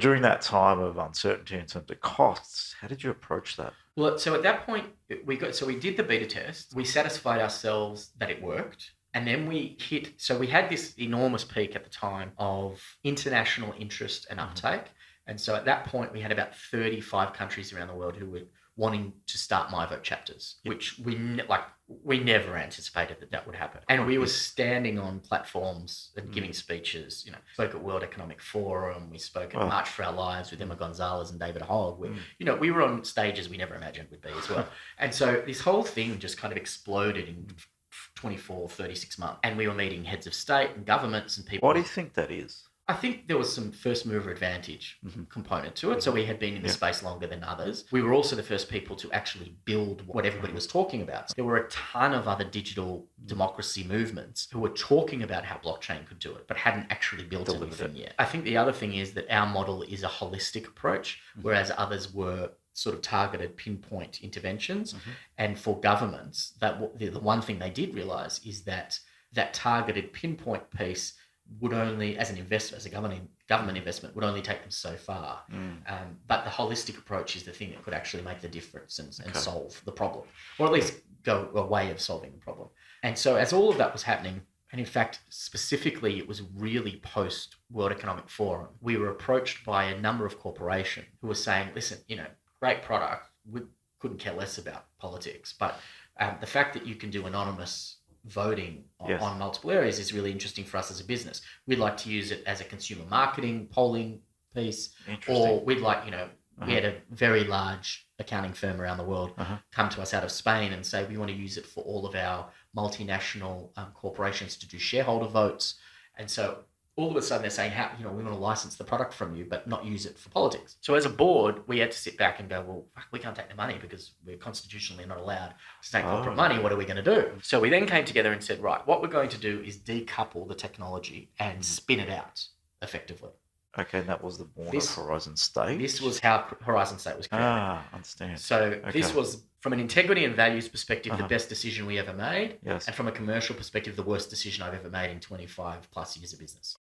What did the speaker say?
During that time of uncertainty in terms of costs, how did you approach that? Well, so at that point, we did the beta test. We satisfied ourselves that it worked. And then we had this enormous peak at the time of international interest and uptake. And so at that point, we had about 35 countries around the world who were wanting to start MiVote chapters, which we never anticipated that would happen. And we were standing on platforms and giving speeches, spoke at World Economic Forum, we spoke at March for Our Lives with Emma Gonzalez and David Hogg. We were on stages we never imagined we'd be as well. And so this whole thing just kind of exploded in 24, 36 months. And we were meeting heads of state and governments and people. Why do you think that is? I think there was some first mover advantage component to it. So we had been in the space longer than others. We were also the first people to actually build what everybody was talking about. So there were a ton of other digital democracy movements who were talking about how blockchain could do it, but hadn't actually built anything yet. I think the other thing is that our model is a holistic approach, whereas others were sort of targeted pinpoint interventions. And for governments, the one thing they did realize is that targeted pinpoint piece would only, as a government investment, would only take them so far. But the holistic approach is the thing that could actually make the difference and solve the problem, or at least go a way of solving the problem. And so as all of that was happening, and in fact, specifically, it was really post World Economic Forum, we were approached by a number of corporations who were saying, listen, great product, we couldn't care less about politics, but the fact that you can do anonymous voting on multiple areas is really interesting for us as a business. We'd like to use it as a consumer marketing polling piece, or we'd like, we had a very large accounting firm around the world come to us out of Spain and say, we want to use it for all of our multinational corporations to do shareholder votes. And so all of a sudden they're saying, we want to license the product from you, but not use it for politics. So as a board, we had to sit back and go, well, we can't take the money because we're constitutionally not allowed to take corporate money. What are we going to do? So we then came together and said, right, what we're going to do is decouple the technology and spin it out effectively. Okay, and that was the born of Horizon State? This was how Horizon State was created. Understand. So this was, from an integrity and values perspective, the best decision we ever made. Yes. And from a commercial perspective, the worst decision I've ever made in 25 plus years of business.